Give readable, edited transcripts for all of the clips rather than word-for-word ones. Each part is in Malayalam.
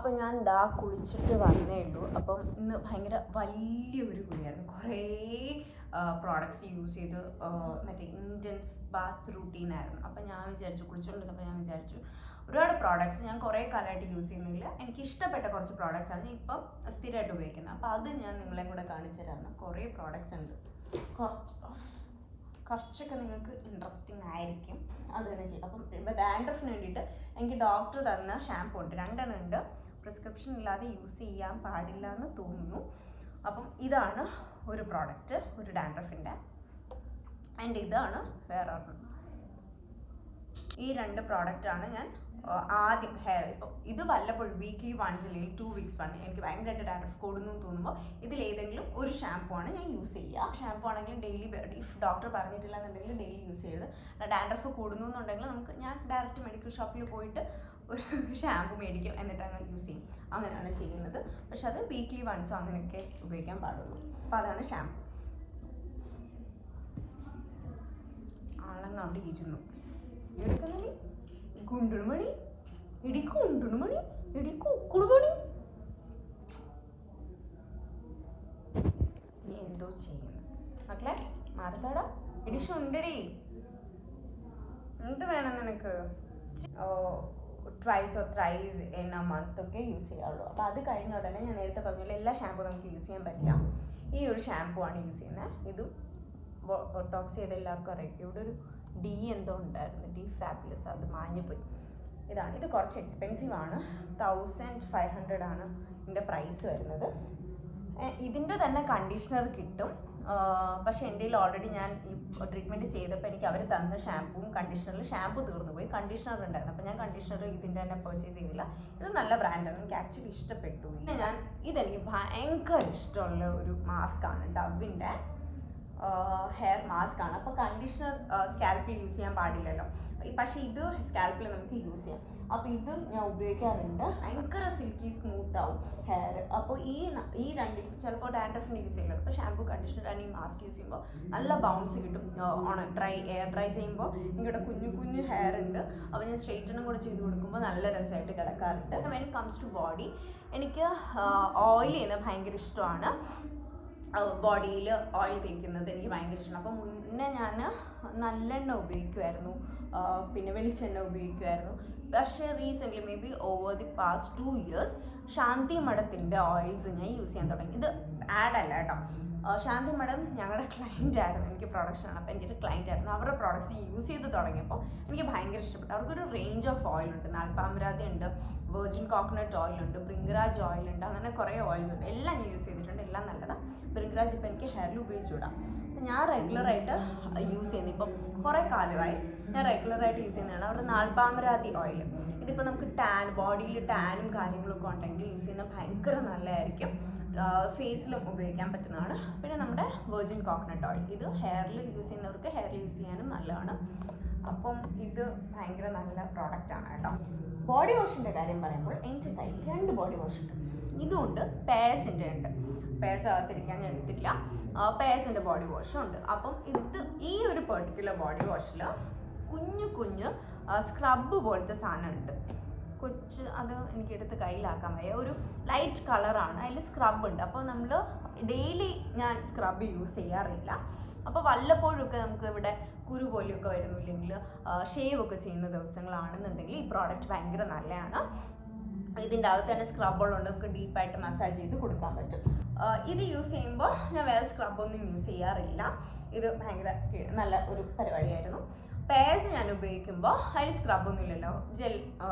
അപ്പോൾ ഞാൻ കുളിച്ചിട്ട് വന്നേ ഉള്ളൂ. അപ്പം ഇന്ന് ഭയങ്കര വലിയൊരു കുളിയായിരുന്നു. കുറേ പ്രോഡക്റ്റ്സ് യൂസ് ചെയ്ത് മറ്റേ ഇൻറ്റൻസ് ബാത്ത് റൂട്ടീനായിരുന്നു. അപ്പം ഞാൻ വിചാരിച്ചു, കുളിച്ചുകൊണ്ടിരുന്നപ്പോൾ ഞാൻ വിചാരിച്ചു ഒരുപാട് പ്രോഡക്റ്റ്സ് ഞാൻ കുറേ കാലമായിട്ട് യൂസ് ചെയ്യുന്നില്ല, എനിക്ക് ഇഷ്ടപ്പെട്ട കുറച്ച് പ്രോഡക്റ്റ്സാണ് ഞാൻ ഇപ്പം സ്ഥിരമായിട്ട് ഉപയോഗിക്കുന്നത്. അപ്പോൾ അത് ഞാൻ നിങ്ങളെയും കൂടെ കാണിച്ചു തരാമെന്ന്. കുറേ പ്രോഡക്റ്റ്സ് ഉണ്ട്, കുറച്ചൊക്കെ നിങ്ങൾക്ക് ഇൻട്രസ്റ്റിംഗ് ആയിരിക്കും. അത് തന്നെ ചെയ്യും. അപ്പം ഇപ്പോൾ ഡാൻഡ്രഫിന് വേണ്ടിയിട്ട് എനിക്ക് ഡോക്ടർ തന്ന ഷാമ്പൂ ഉണ്ട്, 2 എണ്ണം ഉണ്ട്. പ്രിസ്ക്രിപ്ഷൻ ഇല്ലാതെ യൂസ് ചെയ്യാൻ പാടില്ല എന്ന് തോന്നുന്നു. അപ്പം ഇതാണ് ഒരു പ്രോഡക്റ്റ്, ഒരു ഡാൻഡ്രഫിൻ്റെ. ആൻഡ് ഇതാണ് വേറെ ഒരെണ്ണം. ഈ 2 പ്രോഡക്റ്റാണ് ഞാൻ ആദ്യം ഹെയർ. ഇപ്പോൾ ഇത് വല്ലപ്പോഴും വീക്ക്ലി വൺസ് അല്ലെങ്കിൽ 2 വീക്സ് വൺ എനിക്ക് ഭയങ്കരമായിട്ട് ഡാൻഡ്രഫ് കൂടുന്നു എന്ന് തോന്നുമ്പോൾ ഇതിലേതെങ്കിലും ഒരു ഷാമ്പൂ ആണ് ഞാൻ യൂസ് ചെയ്യുക. ഷാമ്പൂ ആണെങ്കിലും ഡെയിലി, ഇഫ് ഡോക്ടർ പറഞ്ഞിട്ടില്ല എന്നുണ്ടെങ്കിൽ ഡെയിലി യൂസ് ചെയ്യരുത്. ഡാൻഡ്രഫ് കൂടുന്നു എന്നുണ്ടെങ്കിൽ ഞാൻ ഡയറക്റ്റ് മെഡിക്കൽ ഷോപ്പിൽ പോയിട്ട് ഒരു ഷാമ്പൂ മേടിക്കും, എന്നിട്ട് അങ്ങ് യൂസ് ചെയ്യും. അങ്ങനെയാണ് ചെയ്യുന്നത്. പക്ഷെ അത് വീക്ക്ലി വൺസോ അങ്ങനെയൊക്കെ ഉപയോഗിക്കാൻ പാടുള്ളൂ. അപ്പോൾ അതാണ് ഷാമ്പൂ. ആളങ്ങ് അവിടെ ഇരുന്നു. എടുക്കുന്നേ ഗുണ്ടുമണി, ഇടി കുണ്ടുമണി, ഇടി കുക്കുടുമണി. നീ എന്തോ ചെയ്യുന്നു മക്കളെ? മറന്നടാ, ഇടി ശുണ്ടടി. എന്ത് വേണം നിനക്ക്? Twice or thrice in A month ഒക്കെ യൂസ് ചെയ്യാവുള്ളൂ. അപ്പോൾ അത് കഴിഞ്ഞ ഉടനെ ഞാൻ നേരത്തെ പറഞ്ഞല്ലോ, എല്ലാ ഷാമ്പൂ നമുക്ക് യൂസ് ചെയ്യാൻ പറ്റില്ല. ഈ ഒരു ഷാമ്പൂ ആണ് യൂസ് ചെയ്യുന്നത്. ഇതും ബോട്ടോക്സ് ചെയ്ത് എല്ലാവർക്കും അറിയാം. ഇവിടെ ഒരു ഡി എന്തോ ഉണ്ടായിരുന്നു, ഡി ഫാബുലസ്, അത് മാഞ്ഞു പോയി. ഇതാണ്. ഇത് കുറച്ച് എക്സ്പെൻസീവ് ആണ്, 1500 ആണ് ഇതിൻ്റെ പ്രൈസ് വരുന്നത്. ഇതിൻ്റെ തന്നെ കണ്ടീഷണർ കിട്ടും. പക്ഷേ എൻ്റെ കയ്യിൽ ഓൾറെഡി ഞാൻ ഈ ട്രീറ്റ്മെൻറ്റ് ചെയ്തപ്പോൾ എനിക്ക് അവർ തന്ന ഷാമ്പൂവും കണ്ടീഷണറിൽ ഷാമ്പൂ തീർന്നു പോയി, കണ്ടീഷണർ ഉണ്ടായിരുന്നു. അപ്പോൾ ഞാൻ കണ്ടീഷണർ ഇതിൻ്റെ തന്നെ പർച്ചേസ് ചെയ്തില്ല. ഇത് നല്ല ബ്രാൻഡാണ്, എനിക്ക് ആക്ച്വലി ഇഷ്ടപ്പെട്ടു. പിന്നെ ഇതെനിക്ക് ഭയങ്കര ഇഷ്ടമുള്ള ഒരു മാസ്കാണ്, ഡവിൻ്റെ ഹെയർ മാസ്ക് ആണ്. അപ്പോൾ കണ്ടീഷണർ സ്കാൽപ്പിൽ യൂസ് ചെയ്യാൻ പാടില്ലല്ലോ, പക്ഷേ ഇത് സ്കാൽപ്പിൽ നമുക്ക് യൂസ് ചെയ്യാം. അപ്പോൾ ഇതും ഞാൻ ഉപയോഗിക്കാറുണ്ട്. ഭയങ്കര സിൽക്കി സ്മൂത്ത് ആവും ഹെയർ. അപ്പോൾ ഈ രണ്ട് ചിലപ്പോൾ ഡാൻഡ്രഫിന് യൂസ് ചെയ്യുന്നുണ്ട്. അപ്പോൾ ഷാമ്പൂ, കണ്ടീഷണർ ആൻഡ് ഈ മാസ്ക് യൂസ് ചെയ്യുമ്പോൾ നല്ല ബൗൺസ് കിട്ടും. എയർ ഡ്രൈ ചെയ്യുമ്പോൾ എനിക്കിവിടെ കുഞ്ഞു ഹെയർ ഉണ്ട്. അപ്പോൾ ഞാൻ സ്ട്രെയിറ്റനും കൂടെ ചെയ്ത് കൊടുക്കുമ്പോൾ നല്ല രസമായിട്ട് കിടക്കാറുണ്ട്. When it comes to body, എനിക്ക് ഓയിൽ ചെയ്യുന്നത് ഭയങ്കര ഇഷ്ടമാണ്. ബോഡിയിൽ ഓയിൽ തേക്കുന്നത് എനിക്ക് ഭയങ്കര ഇഷ്ടമാണ്. അപ്പോൾ മുന്നേ ഞാൻ നല്ലെണ്ണ ഉപയോഗിക്കുമായിരുന്നു, പിന്നെ വെളിച്ചെണ്ണ ഉപയോഗിക്കുമായിരുന്നു. പക്ഷേ recently maybe over the past 2 years Shanthi മഠത്തിൻ്റെ ഓയിൽസ് ഞാൻ യൂസ് ചെയ്യാൻ തുടങ്ങി. ഇത് ആഡല്ല കേട്ടോ. ശാന്തി മഠം ഞങ്ങളുടെ ക്ലയൻ്റ് ആയിരുന്നു, എനിക്ക് പ്രൊഡക്ഷനാണ്. അപ്പോൾ എൻ്റെ ഒരു ക്ലയൻ്റ് ആയിരുന്നു. അവരുടെ പ്രോഡക്റ്റ്സ് യൂസ് ചെയ്ത് തുടങ്ങിയപ്പോൾ എനിക്ക് ഭയങ്കര ഇഷ്ടപ്പെട്ടു. അവർക്കൊരു റേഞ്ച് ഓഫ് ഓയിലുണ്ട്. നാൽപ്പാമരാതി ഉണ്ട്, വെർജിൻ കോക്കനട്ട് ഓയിലുണ്ട്, ബ്രിങ്കരാജ് ഓയിലുണ്ട്, അങ്ങനെ കുറേ ഓയിൽസ് ഉണ്ട്. എല്ലാം ഞാൻ യൂസ് ചെയ്തിട്ടുണ്ട്, എല്ലാം നല്ലതാണ്. ബ്രിങ്കരാജ് ഇപ്പോൾ എനിക്ക് ഹെയറിൽ ഉപയോഗിച്ചുവിടാം. അപ്പോൾ ഞാൻ റെഗുലറായിട്ട് യൂസ് ചെയ്യുന്നത്, ഇപ്പം കുറേ കാലമായി ഞാൻ റെഗുലറായിട്ട് യൂസ് ചെയ്യുന്നതാണ് അവരുടെ നാൽപ്പാമരാതി ഓയിൽ. ഇതിപ്പോൾ നമുക്ക് ബോഡിയിൽ ടാനും കാര്യങ്ങളൊക്കെ ഉണ്ടെങ്കിൽ യൂസ് ചെയ്യുന്നത് ഭയങ്കര നല്ലതായിരിക്കും. ഫേസിലും ഉപയോഗിക്കാൻ പറ്റുന്നതാണ്. പിന്നെ നമ്മുടെ വെർജിൻ കോക്കനട്ട് ഓയിൽ, ഇത് ഹെയറിൽ യൂസ് ചെയ്യുന്നവർക്ക് ഹെയറിൽ യൂസ് ചെയ്യാനും നല്ലതാണ്. അപ്പം ഇത് ഭയങ്കര നല്ല പ്രോഡക്റ്റാണ് കേട്ടോ. ബോഡി വാഷിൻ്റെ കാര്യം പറയുമ്പോൾ എൻ്റെ കയ്യിൽ 2 ബോഡി വാഷ് ഉണ്ട്. ഇതുണ്ട്, പേഴ്സിൻ്റെ ഉണ്ട്. പേഴ്സ് അകത്തിരിക്കാൻ ഞാൻ എടുത്തിട്ടില്ല. പേഴ്സിൻ്റെ ബോഡി വാഷും ഉണ്ട്. അപ്പം ഈ ഒരു പെർട്ടിക്കുലർ ബോഡി വാഷിൽ കുഞ്ഞു സ്ക്രബ് പോലത്തെ സാധനം ഉണ്ട്. അത് എനിക്കെടുത്ത് കയ്യിലാക്കാൻ വയ്യ. ഒരു ലൈറ്റ് കളറാണ്, അതിൽ സ്ക്രബ് ഉണ്ട്. അപ്പോൾ നമ്മൾ ഡെയിലി ഞാൻ സ്ക്രബ് യൂസ് ചെയ്യാറില്ല. അപ്പോൾ വല്ലപ്പോഴൊക്കെ നമുക്ക് ഇവിടെ കുരു പോലെയൊക്കെ വരുന്നില്ലെങ്കിൽ ഷേവ് ഒക്കെ ചെയ്യുന്ന ദിവസങ്ങളാണെന്നുണ്ടെങ്കിൽ ഈ പ്രോഡക്റ്റ് ഭയങ്കര നല്ലതാണ്. ഇതിൻ്റെ അകത്ത് തന്നെ സ്ക്രബുകളുണ്ട്, നമുക്ക് ഡീപ്പായിട്ട് മസാജ് ചെയ്ത് കൊടുക്കാൻ പറ്റും. ഇത് യൂസ് ചെയ്യുമ്പോൾ ഞാൻ വേറെ സ്ക്രബൊന്നും യൂസ് ചെയ്യാറില്ല. ഇത് ഭയങ്കര നല്ല ഒരു പരിപാടിയായിരുന്നു. പേഴ്സ് ഞാൻ ഉപയോഗിക്കുമ്പോൾ അതിൽ സ്ക്രബൊന്നും ഇല്ലല്ലോ, gel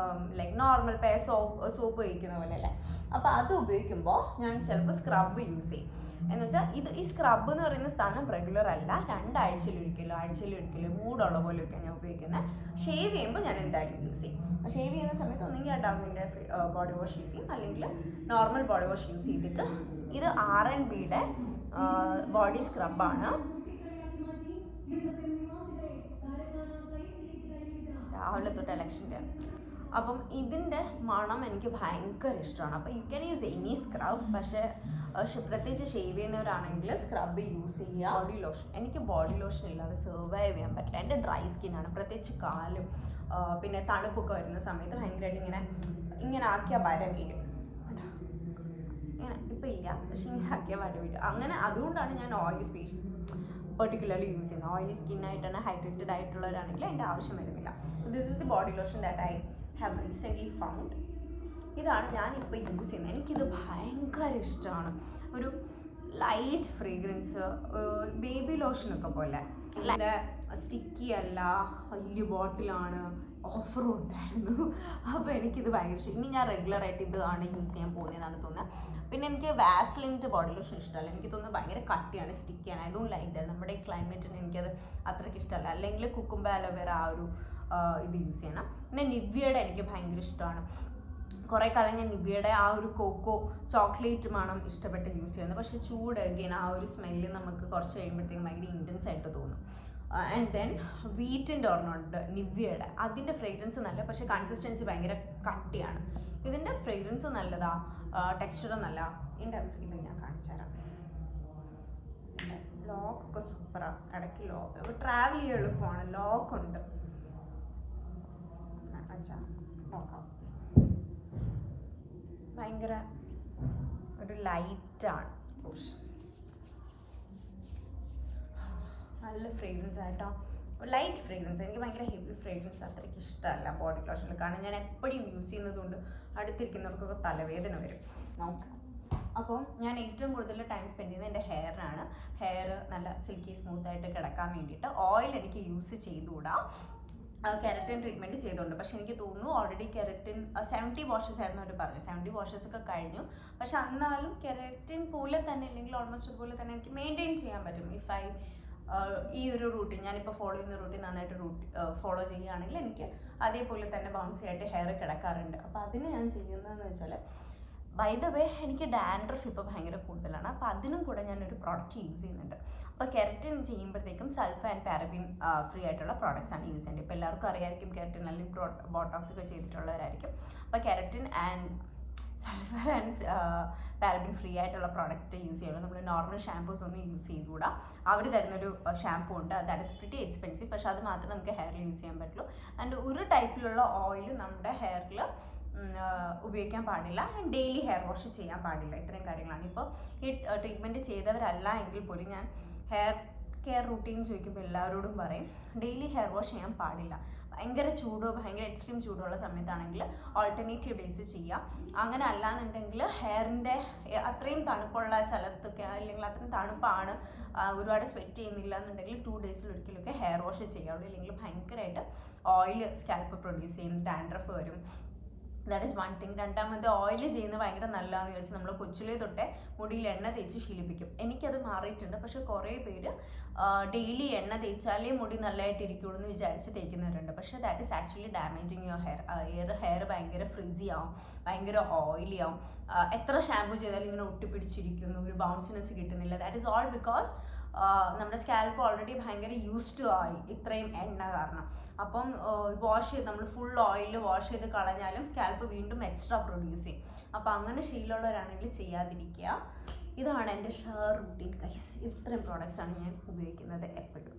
like normal purse soap ഉപയോഗിക്കുന്ന പോലെ അല്ലേ. അപ്പോൾ അത് ഉപയോഗിക്കുമ്പോൾ ഞാൻ ചിലപ്പോൾ സ്ക്രബ് യൂസ് ചെയ്യും. എന്ന് വെച്ചാൽ ഈ സ്ക്രബ് എന്ന് പറയുന്ന സാധനം റെഗുലർ അല്ല, 2 ആഴ്ചയിലൊരിക്കലോ മൂടുള്ള പോലെയൊക്കെ ഞാൻ ഉപയോഗിക്കുന്നത്. ഷേവ് ചെയ്യുമ്പോൾ ഞാൻ എന്തായാലും യൂസ് ചെയ്യും. ഷേവ് ചെയ്യുന്ന സമയത്ത് ഒന്നെങ്കിൽ ആ ഡവിൻ്റെ ബോഡി വാഷ് യൂസ് ചെയ്യും, അല്ലെങ്കിൽ നോർമൽ ബോഡി വാഷ് യൂസ് ചെയ്തിട്ട്. ഇത് R&Bയുടെ ബോഡി സ്ക്രബാണ്. രാവിലെ തൊട്ട് ഇലക്ഷൻ്റെ. അപ്പം ഇതിൻ്റെ മണം എനിക്ക് ഭയങ്കര ഇഷ്ടമാണ്. അപ്പോൾ you can use any scrub, പക്ഷേ പ്രത്യേകിച്ച് ഷേവ് ചെയ്യുന്നവരാണെങ്കിൽ സ്ക്രബ് യൂസ് ചെയ്യുക. ബോഡി ലോഷൻ, എനിക്ക് ബോഡി ലോഷൻ ഇല്ലാതെ സർവൈവ് ചെയ്യാൻ പറ്റില്ല. എൻ്റെ ഡ്രൈ സ്കിന്നാണ്, പ്രത്യേകിച്ച് കാലും പിന്നെ തണുപ്പൊക്കെ വരുന്ന സമയത്ത് ഭയങ്കരമായിട്ട് ഇങ്ങനെ ആക്കിയാൽ വര വീഴും. കണ്ട ഇങ്ങനെ ഇപ്പം ഇല്ല, പക്ഷെ ഇങ്ങനെ ആക്കിയാൽ വടി വീഴും. അങ്ങനെ അതുകൊണ്ടാണ് ഞാൻ ഓയിലി സ്പേസ് പെർട്ടിക്കുലർലി യൂസ് ചെയ്യുന്നത്. ഓയിലി സ്കിന്നായിട്ടാണ് ഹൈഡ്രേറ്റഡ് ആയിട്ടുള്ളവരാണെങ്കിൽ അതിൻ്റെ ആവശ്യം വരുന്നില്ല. This is the body lotion that I have recently found. ഇതാണ് ഞാനിപ്പോൾ യൂസ് ചെയ്യുന്നത്. എനിക്കിത് ഭയങ്കര ഇഷ്ടമാണ്. ഒരു ലൈറ്റ് ഫ്രേഗ്രൻസ്, ബേബി ലോഷനൊക്കെ പോലെ. അതിൻ്റെ സ്റ്റിക്കി അല്ല, വലിയ ബോട്ടിലാണ്, ഓഫറും ഉണ്ടായിരുന്നു. അപ്പോൾ എനിക്കിത് ഭയങ്കര ഇഷ്ടം. ഇനി ഞാൻ റെഗുലറായിട്ട് ഇതാണ് യൂസ് ചെയ്യാൻ പോകുന്നതെന്നാണ് തോന്നുന്നത്. പിന്നെ എനിക്ക് വാസ്ലിൻ്റെ ബോഡി ലോഷൻ ഇഷ്ടമല്ല. എനിക്ക് തോന്നുന്നത് ഭയങ്കര കട്ടിയാണ്, സ്റ്റിക്കിയാണ്. I don't like that. നമ്മുടെ ഈ ക്ലൈമറ്റിന് എനിക്കത് അത്രയ്ക്ക് ഇഷ്ടമല്ല. അല്ലെങ്കിൽ കുക്കുംബർ അലോവേറ ആ ഒരു ഇത് യൂസ് ചെയ്യണം. പിന്നെ നിവ്യയുടെ എനിക്ക് ഭയങ്കര ഇഷ്ടമാണ്. കുറേ കാലം ഞാൻ നിവ്യയുടെ ആ ഒരു കോക്കോ ചോക്ലേറ്റ് മണം ഇഷ്ടപ്പെട്ട് യൂസ് ചെയ്യുന്നത്. പക്ഷേ ചൂട് അഗെയിൻ ആ ഒരു സ്മെല്ല് നമുക്ക് കുറച്ച് കഴിയുമ്പോഴത്തേക്കും ഭയങ്കര ഇൻറ്റൻസ് ആയിട്ട് തോന്നും. ആൻഡ് ദെൻ വീറ്റിൻ്റെ ഒരെണ്ണമുണ്ട് നിവ്യയുടെ. അതിൻ്റെ ഫ്രേഗ്രൻസ് നല്ല, പക്ഷേ കൺസിസ്റ്റൻസി ഭയങ്കര കട്ടിയാണ്. ഇതിൻ്റെ ഫ്രേഗ്രൻസ് നല്ലതാ, ടെക്സ്ചറും നല്ല. ഇതിൻ്റെ ഇത് ഞാൻ കാണിച്ചു തരാം. ലോക്കൊക്കെ സൂപ്പറാണ്. ഇടയ്ക്ക് ലോക്ക് ട്രാവൽ ചെയ്യാൻ എളുപ്പമാണ്. ലോക്കുണ്ട്. അച്ഛാ നോക്കാം. ഭയങ്കര ഒരു ലൈറ്റാണ്. നല്ല ഫ്രേഗ്രൻസ് ആയിട്ടോ, ലൈറ്റ് ഫ്രേഗ്രൻസ്. എനിക്ക് ഭയങ്കര ഹെവി ഫ്രേഗ്രൻസ് അത്രയ്ക്ക് ഇഷ്ടമല്ല ബോഡി ലോഷനിൽ. കാരണം ഞാൻ എപ്പോഴും യൂസ് ചെയ്യുന്നതുകൊണ്ട് അടുത്തിരിക്കുന്നവർക്കൊക്കെ തലവേദന വരും. നോക്കാം. അപ്പം ഞാൻ ഏറ്റവും കൂടുതൽ ടൈം സ്പെൻഡ് ചെയ്യുന്നത് എൻ്റെ ഹെയറിനാണ്. ഹെയർ നല്ല സിൽക്കി സ്മൂത്തായിട്ട് കിടക്കാൻ വേണ്ടിയിട്ട് ഓയിൽ എനിക്ക് യൂസ് ചെയ്തുകൂടാ. കെരറ്റിൻ ട്രീറ്റ്മെൻറ്റ് ചെയ്തുകൊണ്ട്. പക്ഷെ എനിക്ക് തോന്നുന്നു ഓൾറെഡി കെരറ്റിൻ 70 വാഷസ് ആയിരുന്നു അവർ പറഞ്ഞത്. 70 വാഷസ് ഒക്കെ കഴിഞ്ഞു. പക്ഷെ എന്നാലും കെരറ്റിൻ പോലെ തന്നെ, അല്ലെങ്കിൽ ഓൾമോസ്റ്റ് അതുപോലെ തന്നെ എനിക്ക് മെയിൻറ്റെയിൻ ചെയ്യാൻ പറ്റും. ഇഫ് ഐ ഈ ഒരു റൂട്ടീൻ ഞാനിപ്പോൾ ഫോളോ ചെയ്യുന്ന റൂട്ടീൻ നന്നായിട്ട് ഫോളോ ചെയ്യുകയാണെങ്കിൽ എനിക്ക് അതേപോലെ തന്നെ ബൗൺസി ആയിട്ട് ഹെയർ കിടക്കാറുണ്ട്. അപ്പോൾ അതിന് ഞാൻ ചെയ്യുന്നതെന്ന് വെച്ചാൽ, ബൈ ദ വേ എനിക്ക് ഡാൻഡ്രഫ് ഇപ്പോൾ ഭയങ്കര കൂടുതലാണ്. അപ്പോൾ അതിനും കൂടെ ഞാനൊരു പ്രോഡക്റ്റ് യൂസ് ചെയ്യുന്നുണ്ട്. അപ്പോൾ കെരറ്റിൻ ചെയ്യുമ്പോഴത്തേക്കും സൾഫ ആൻഡ് പാരബിൻ ഫ്രീ ആയിട്ടുള്ള പ്രോഡക്റ്റ്സ് ആണ് യൂസ് ചെയ്യുന്നത്. ഇപ്പോൾ എല്ലാവർക്കും അറിയായിരിക്കും കെരറ്റിൻ അല്ലെങ്കിൽ ബോട്ടോക്സ് ഒക്കെ ചെയ്തിട്ടുള്ളവരായിരിക്കും. അപ്പോൾ കെരറ്റിൻ and sulphur and paraben free ആയിട്ടുള്ള പ്രോഡക്റ്റ് യൂസ് ചെയ്യുള്ളൂ. നമ്മൾ നോർമൽ ഷാമ്പൂസ് ഒന്നും യൂസ് ചെയ്തുകൂടാ. അവർ തരുന്നൊരു ഷാമ്പൂ ഉണ്ട്, ദാറ്റ് ഇസ് പ്രിറ്റി എക്സ്പെൻസീവ്. പക്ഷേ അത് മാത്രമേ നമുക്ക് ഹെയറിൽ യൂസ് ചെയ്യാൻ പറ്റുള്ളൂ. ആൻഡ് ഒരു ടൈപ്പിലുള്ള ഓയിൽ നമ്മുടെ ഹെയറിൽ ഉപയോഗിക്കാൻ പാടില്ല. ആൻഡ് ഡെയിലി ഹെയർ വാഷ് ചെയ്യാൻ പാടില്ല. ഇത്രയും കാര്യങ്ങളാണ്. ഇപ്പോൾ ഈ ട്രീറ്റ്മെൻറ്റ് ചെയ്തവരല്ല എങ്കിൽ പോലും ഞാൻ ഹെയർ കെയർ റൂട്ടീൻ ചോദിക്കുമ്പോൾ എല്ലാവരോടും പറയും ഡെയിലി ഹെയർ വാഷ് ചെയ്യാൻ പാടില്ല. ഭയങ്കര ചൂടോ ഭയങ്കര എക്സ്ട്രീം ചൂടുള്ള സമയത്താണെങ്കിൽ ഓൾട്ടർനേറ്റീവ് ഡേയ്സ് ചെയ്യാം. അങ്ങനെ അല്ലാന്നുണ്ടെങ്കിൽ ഹെയറിൻ്റെ അത്രയും തണുപ്പുള്ള സ്ഥലത്തൊക്കെ, അല്ലെങ്കിൽ അത്രയും തണുപ്പാണ്, ഒരുപാട് സ്വെറ്റ് ചെയ്യുന്നില്ല എന്നുണ്ടെങ്കിൽ 2 ഡേയ്സിൽ ഒരിക്കലൊക്കെ ഹെയർ വാഷ് ചെയ്യാവുള്ളൂ. ഇല്ലെങ്കിൽ ഭയങ്കരമായിട്ട് ഓയിൽ സ്കാൽപ്പ് പ്രൊഡ്യൂസ് ചെയ്യും, ഡാൻഡ്രഫ് വരും. That is one thing. രണ്ടാമത് ഓയിൽ ചെയ്യുന്നത് ഭയങ്കര നല്ലതാണെന്ന് ചോദിച്ചാൽ നമ്മൾ കൊച്ചിലേ തൊട്ടേ മുടിയിൽ എണ്ണ തേച്ച് ശീലിപ്പിക്കും. എനിക്കത് മാറിയിട്ടുണ്ട്. പക്ഷേ കുറേ പേര് ഡെയിലി എണ്ണ തേച്ചാലേ മുടി നല്ലതായിട്ട് ഇരിക്കുള്ളൂ എന്ന് വിചാരിച്ച് തേക്കുന്നവരുണ്ട്. പക്ഷേ that is actually damaging your hair. Hair ഭയങ്കര ഫ്രിസി ആവും, ഭയങ്കര ഓയിലി ആവും. എത്ര ഷാമ്പൂ ചെയ്താലും ഇങ്ങനെ ഒട്ടിപ്പിടിച്ചിരിക്കുന്നു, ഒരു ബൗൺസിനെസ് കിട്ടുന്നില്ല. ദാറ്റ് ഈസ് ഓൾ ബിക്കോസ് നമ്മുടെ സ്കാൽപ്പ് ഓൾറെഡി ഭയങ്കര യൂസ്ഡ് ആയി ഇത്രയും എണ്ണ കാരണം. അപ്പം വാഷ് ചെയ്ത് നമ്മൾ ഫുൾ ഓയിൽ വാഷ് ചെയ്ത് കളഞ്ഞാലും സ്കാൽപ്പ് വീണ്ടും എക്സ്ട്രാ പ്രൊഡ്യൂസ് ചെയ്യും. അപ്പോൾ അങ്ങനെ ശീലമുള്ളവരാണെങ്കിൽ ചെയ്യാതിരിക്കുക. ഇതാണ് എൻ്റെ ഷെയർ റൂട്ടീൻ ഗൈസ്. ഇത്രയും പ്രോഡക്റ്റ്സാണ് ഞാൻ ഉപയോഗിക്കുന്നത് എപ്പോഴും.